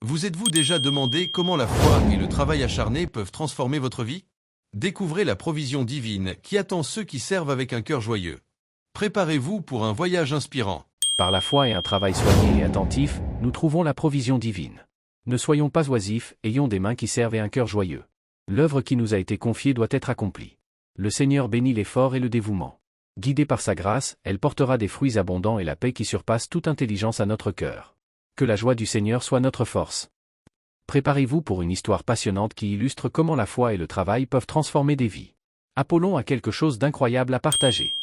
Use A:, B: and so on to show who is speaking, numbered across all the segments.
A: Vous êtes-vous déjà demandé comment la foi et le travail acharné peuvent transformer votre vie? Découvrez la provision divine qui attend ceux qui servent avec un cœur joyeux. Préparez-vous pour un voyage inspirant.
B: Par la foi et un travail soigné et attentif, nous trouvons la provision divine. Ne soyons pas oisifs, ayons des mains qui servent et un cœur joyeux. L'œuvre qui nous a été confiée doit être accomplie. Le Seigneur bénit l'effort et le dévouement. Guidée par sa grâce, elle portera des fruits abondants et la paix qui surpasse toute intelligence à notre cœur. Que la joie du Seigneur soit notre force. Préparez-vous pour une histoire passionnante qui illustre comment la foi et le travail peuvent transformer des vies. Apollon a quelque chose d'incroyable à partager.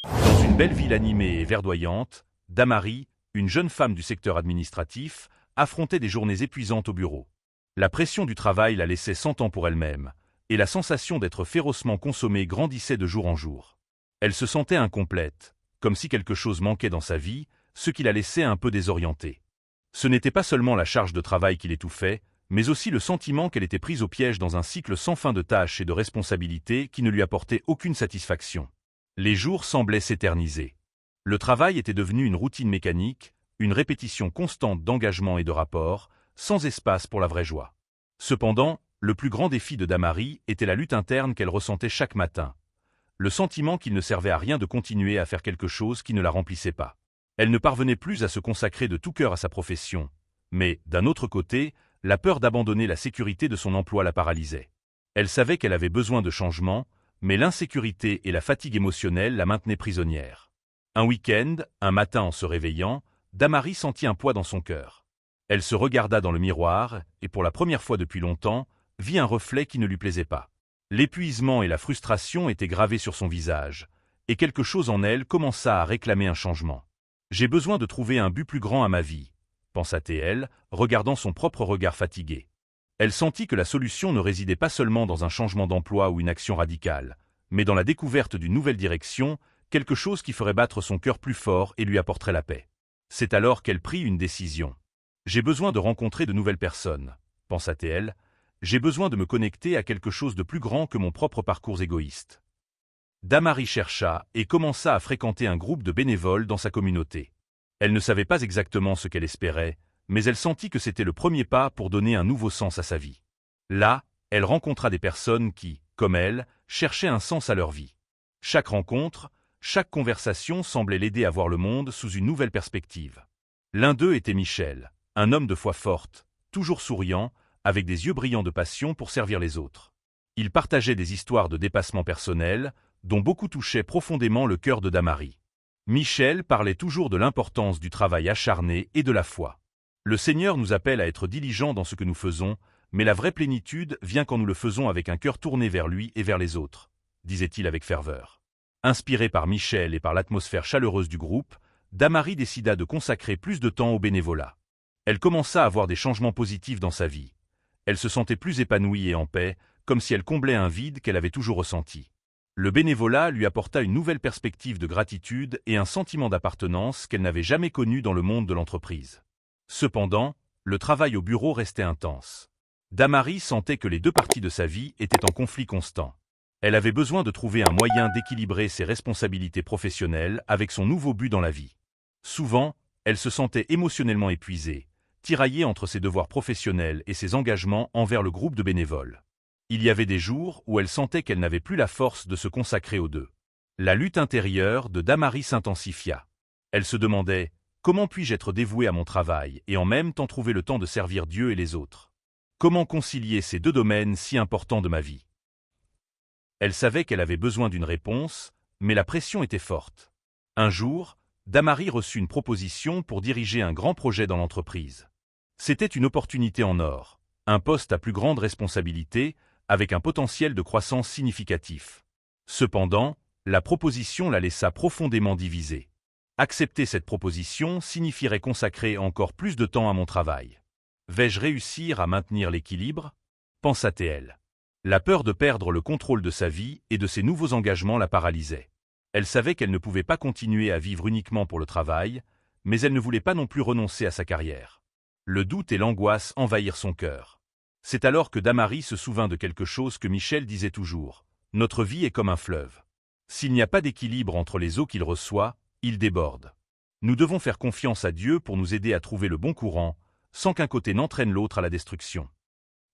C: Dans une belle ville animée et verdoyante, Damari, une jeune femme du secteur administratif, affrontait des journées épuisantes au bureau. La pression du travail la laissait sans temps pour elle-même, et la sensation d'être férocement consommée grandissait de jour en jour. Elle se sentait incomplète, comme si quelque chose manquait dans sa vie, ce qui la laissait un peu désorientée. Ce n'était pas seulement la charge de travail qui l'étouffait, mais aussi le sentiment qu'elle était prise au piège dans un cycle sans fin de tâches et de responsabilités qui ne lui apportait aucune satisfaction. Les jours semblaient s'éterniser. Le travail était devenu une routine mécanique, une répétition constante d'engagement et de rapports, sans espace pour la vraie joie. Cependant, le plus grand défi de Damari était la lutte interne qu'elle ressentait chaque matin. Le sentiment qu'il ne servait à rien de continuer à faire quelque chose qui ne la remplissait pas. Elle ne parvenait plus à se consacrer de tout cœur à sa profession, mais, d'un autre côté, la peur d'abandonner la sécurité de son emploi la paralysait. Elle savait qu'elle avait besoin de changement, mais l'insécurité et la fatigue émotionnelle la maintenaient prisonnière. Un week-end, un matin en se réveillant, Damari sentit un poids dans son cœur. Elle se regarda dans le miroir et, pour la première fois depuis longtemps, vit un reflet qui ne lui plaisait pas. L'épuisement et la frustration étaient gravés sur son visage, et quelque chose en elle commença à réclamer un changement. « J'ai besoin de trouver un but plus grand à ma vie », pensa-t-elle, regardant son propre regard fatigué. Elle sentit que la solution ne résidait pas seulement dans un changement d'emploi ou une action radicale, mais dans la découverte d'une nouvelle direction, quelque chose qui ferait battre son cœur plus fort et lui apporterait la paix. C'est alors qu'elle prit une décision. « J'ai besoin de rencontrer de nouvelles personnes », pensa-t-elle. « J'ai besoin de me connecter à quelque chose de plus grand que mon propre parcours égoïste. » Damari chercha et commença à fréquenter un groupe de bénévoles dans sa communauté. Elle ne savait pas exactement ce qu'elle espérait, mais elle sentit que c'était le premier pas pour donner un nouveau sens à sa vie. Là, elle rencontra des personnes qui, comme elle, cherchaient un sens à leur vie. Chaque rencontre, chaque conversation semblait l'aider à voir le monde sous une nouvelle perspective. L'un d'eux était Michel, un homme de foi forte, toujours souriant, avec des yeux brillants de passion pour servir les autres. Il partageait des histoires de dépassement personnel, dont beaucoup touchaient profondément le cœur de Damari. Michel parlait toujours de l'importance du travail acharné et de la foi. Le Seigneur nous appelle à être diligents dans ce que nous faisons, mais la vraie plénitude vient quand nous le faisons avec un cœur tourné vers lui et vers les autres, disait-il avec ferveur. Inspiré par Michel et par l'atmosphère chaleureuse du groupe, Damari décida de consacrer plus de temps au bénévolat. Elle commença à voir des changements positifs dans sa vie. Elle se sentait plus épanouie et en paix, comme si elle comblait un vide qu'elle avait toujours ressenti. Le bénévolat lui apporta une nouvelle perspective de gratitude et un sentiment d'appartenance qu'elle n'avait jamais connu dans le monde de l'entreprise. Cependant, le travail au bureau restait intense. Damari sentait que les deux parties de sa vie étaient en conflit constant. Elle avait besoin de trouver un moyen d'équilibrer ses responsabilités professionnelles avec son nouveau but dans la vie. Souvent, elle se sentait émotionnellement épuisée, tiraillée entre ses devoirs professionnels et ses engagements envers le groupe de bénévoles. Il y avait des jours où elle sentait qu'elle n'avait plus la force de se consacrer aux deux. La lutte intérieure de Damari s'intensifia. Elle se demandait « Comment puis-je être dévouée à mon travail et en même temps trouver le temps de servir Dieu et les autres? Comment concilier ces deux domaines si importants de ma vie ?» Elle savait qu'elle avait besoin d'une réponse, mais la pression était forte. Un jour, Damari reçut une proposition pour diriger un grand projet dans l'entreprise. C'était une opportunité en or, un poste à plus grande responsabilité, avec un potentiel de croissance significatif. Cependant, la proposition la laissa profondément divisée. Accepter cette proposition signifierait consacrer encore plus de temps à mon travail. Vais-je réussir à maintenir l'équilibre? Pensa-t-elle. La peur de perdre le contrôle de sa vie et de ses nouveaux engagements la paralysait. Elle savait qu'elle ne pouvait pas continuer à vivre uniquement pour le travail, mais elle ne voulait pas non plus renoncer à sa carrière. Le doute et l'angoisse envahirent son cœur. C'est alors que Damari se souvint de quelque chose que Michel disait toujours. Notre vie est comme un fleuve. S'il n'y a pas d'équilibre entre les eaux qu'il reçoit, il déborde. Nous devons faire confiance à Dieu pour nous aider à trouver le bon courant, sans qu'un côté n'entraîne l'autre à la destruction.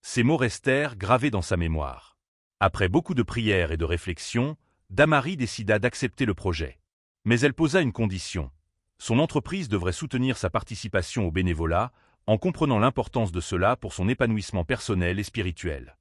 C: Ces mots restèrent gravés dans sa mémoire. Après beaucoup de prières et de réflexions, Damari décida d'accepter le projet. Mais elle posa une condition. Son entreprise devrait soutenir sa participation au bénévolat, en comprenant l'importance de cela pour son épanouissement personnel et spirituel.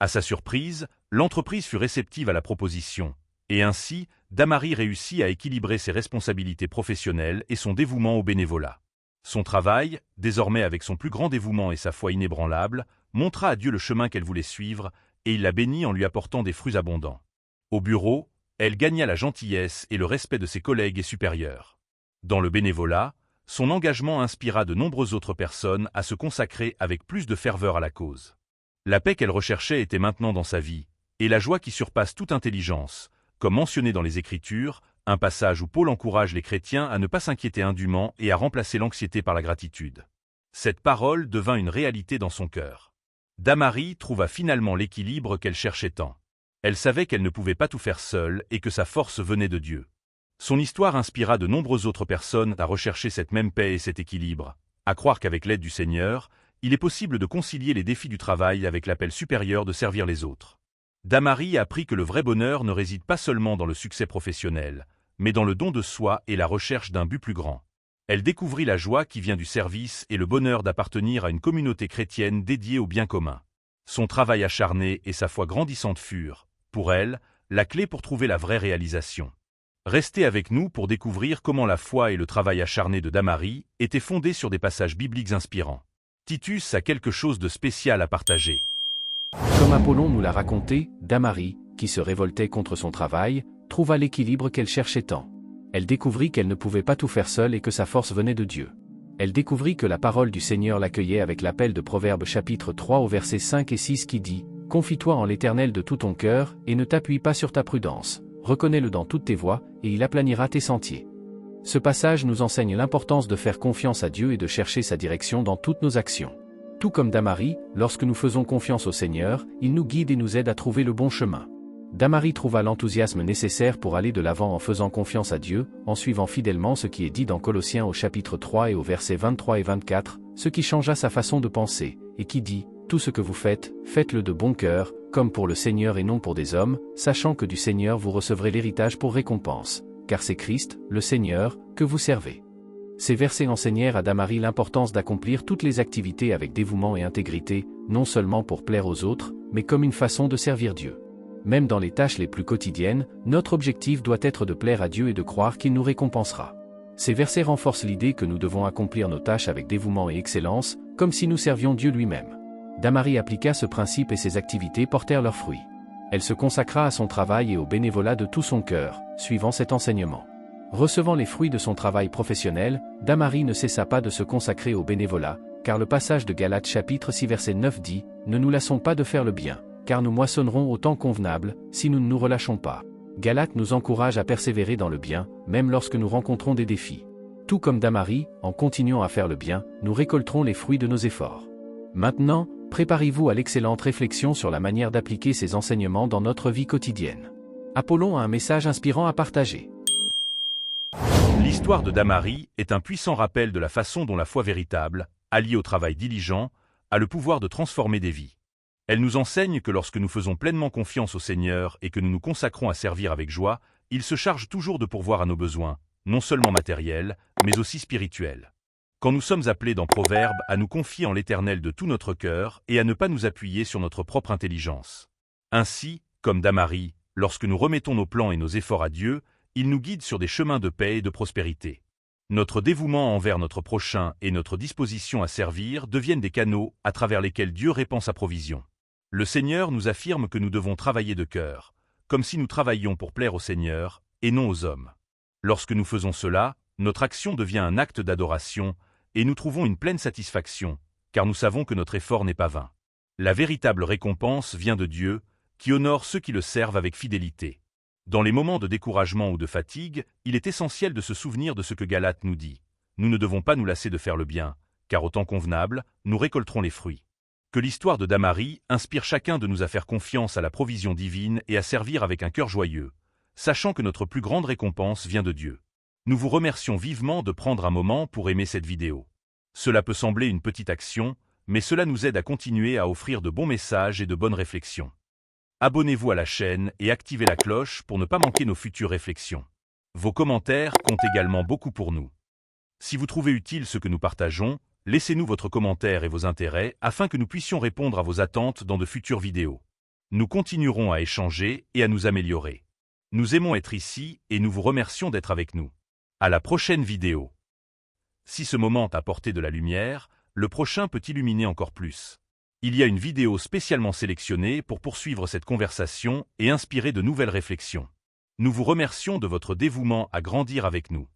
C: À sa surprise, l'entreprise fut réceptive à la proposition, et ainsi, Damari réussit à équilibrer ses responsabilités professionnelles et son dévouement au bénévolat. Son travail, désormais avec son plus grand dévouement et sa foi inébranlable, montra à Dieu le chemin qu'elle voulait suivre, et il la bénit en lui apportant des fruits abondants. Au bureau, elle gagna la gentillesse et le respect de ses collègues et supérieurs. Dans le bénévolat, son engagement inspira de nombreuses autres personnes à se consacrer avec plus de ferveur à la cause. La paix qu'elle recherchait était maintenant dans sa vie, et la joie qui surpasse toute intelligence, comme mentionné dans les Écritures, un passage où Paul encourage les chrétiens à ne pas s'inquiéter indûment et à remplacer l'anxiété par la gratitude. Cette parole devint une réalité dans son cœur. Damari trouva finalement l'équilibre qu'elle cherchait tant. Elle savait qu'elle ne pouvait pas tout faire seule et que sa force venait de Dieu. Son histoire inspira de nombreuses autres personnes à rechercher cette même paix et cet équilibre, à croire qu'avec l'aide du Seigneur, il est possible de concilier les défis du travail avec l'appel supérieur de servir les autres. Damari apprit que le vrai bonheur ne réside pas seulement dans le succès professionnel, mais dans le don de soi et la recherche d'un but plus grand. Elle découvrit la joie qui vient du service et le bonheur d'appartenir à une communauté chrétienne dédiée au bien commun. Son travail acharné et sa foi grandissante furent, pour elle, la clé pour trouver la vraie réalisation. Restez avec nous pour découvrir comment la foi et le travail acharné de Damari étaient fondés sur des passages bibliques inspirants. Titus a quelque chose de spécial à partager.
B: Comme Apollon nous l'a raconté, Damari, qui se révoltait contre son travail, trouva l'équilibre qu'elle cherchait tant. Elle découvrit qu'elle ne pouvait pas tout faire seule et que sa force venait de Dieu. Elle découvrit que la parole du Seigneur l'accueillait avec l'appel de Proverbes chapitre 3 au versets 5 et 6 qui dit « Confie-toi en l'Éternel de tout ton cœur, et ne t'appuie pas sur ta prudence. Reconnais-le dans toutes tes voies, et il aplanira tes sentiers. » Ce passage nous enseigne l'importance de faire confiance à Dieu et de chercher sa direction dans toutes nos actions. Tout comme Damari, lorsque nous faisons confiance au Seigneur, il nous guide et nous aide à trouver le bon chemin. Damari trouva l'enthousiasme nécessaire pour aller de l'avant en faisant confiance à Dieu, en suivant fidèlement ce qui est dit dans Colossiens au chapitre 3 et au versets 23 et 24, ce qui changea sa façon de penser, et qui dit « Tout ce que vous faites, faites-le de bon cœur, comme pour le Seigneur et non pour des hommes, sachant que du Seigneur vous recevrez l'héritage pour récompense, car c'est Christ, le Seigneur, que vous servez. » Ces versets enseignèrent à Damari l'importance d'accomplir toutes les activités avec dévouement et intégrité, non seulement pour plaire aux autres, mais comme une façon de servir Dieu. Même dans les tâches les plus quotidiennes, notre objectif doit être de plaire à Dieu et de croire qu'il nous récompensera. Ces versets renforcent l'idée que nous devons accomplir nos tâches avec dévouement et excellence, comme si nous servions Dieu lui-même. Damari appliqua ce principe et ses activités portèrent leurs fruits. Elle se consacra à son travail et au bénévolat de tout son cœur, suivant cet enseignement. Recevant les fruits de son travail professionnel, Damari ne cessa pas de se consacrer au bénévolat, car le passage de Galates chapitre 6 verset 9 dit « Ne nous lassons pas de faire le bien, car nous moissonnerons au temps convenable, si nous ne nous relâchons pas. » Galates nous encourage à persévérer dans le bien, même lorsque nous rencontrons des défis. Tout comme Damari, en continuant à faire le bien, nous récolterons les fruits de nos efforts. Maintenant, préparez-vous à l'excellente réflexion sur la manière d'appliquer ces enseignements dans notre vie quotidienne. Apollon a un message inspirant à partager.
C: L'histoire de Damari est un puissant rappel de la façon dont la foi véritable, alliée au travail diligent, a le pouvoir de transformer des vies. Elle nous enseigne que lorsque nous faisons pleinement confiance au Seigneur et que nous nous consacrons à servir avec joie, il se charge toujours de pourvoir à nos besoins, non seulement matériels, mais aussi spirituels. Quand nous sommes appelés dans Proverbes à nous confier en l'Éternel de tout notre cœur et à ne pas nous appuyer sur notre propre intelligence. Ainsi, comme Damari, lorsque nous remettons nos plans et nos efforts à Dieu, il nous guide sur des chemins de paix et de prospérité. Notre dévouement envers notre prochain et notre disposition à servir deviennent des canaux à travers lesquels Dieu répand sa provision. Le Seigneur nous affirme que nous devons travailler de cœur, comme si nous travaillions pour plaire au Seigneur et non aux hommes. Lorsque nous faisons cela, notre action devient un acte d'adoration et nous trouvons une pleine satisfaction, car nous savons que notre effort n'est pas vain. La véritable récompense vient de Dieu, qui honore ceux qui le servent avec fidélité. Dans les moments de découragement ou de fatigue, il est essentiel de se souvenir de ce que Galates nous dit. Nous ne devons pas nous lasser de faire le bien, car au temps convenable, nous récolterons les fruits. Que l'histoire de Damari inspire chacun de nous à faire confiance à la provision divine et à servir avec un cœur joyeux, sachant que notre plus grande récompense vient de Dieu. Nous vous remercions vivement de prendre un moment pour aimer cette vidéo. Cela peut sembler une petite action, mais cela nous aide à continuer à offrir de bons messages et de bonnes réflexions. Abonnez-vous à la chaîne et activez la cloche pour ne pas manquer nos futures réflexions. Vos commentaires comptent également beaucoup pour nous. Si vous trouvez utile ce que nous partageons, laissez-nous votre commentaire et vos intérêts afin que nous puissions répondre à vos attentes dans de futures vidéos. Nous continuerons à échanger et à nous améliorer. Nous aimons être ici et nous vous remercions d'être avec nous. À la prochaine vidéo. Si ce moment t'a apporté de la lumière, le prochain peut illuminer encore plus. Il y a une vidéo spécialement sélectionnée pour poursuivre cette conversation et inspirer de nouvelles réflexions. Nous vous remercions de votre dévouement à grandir avec nous.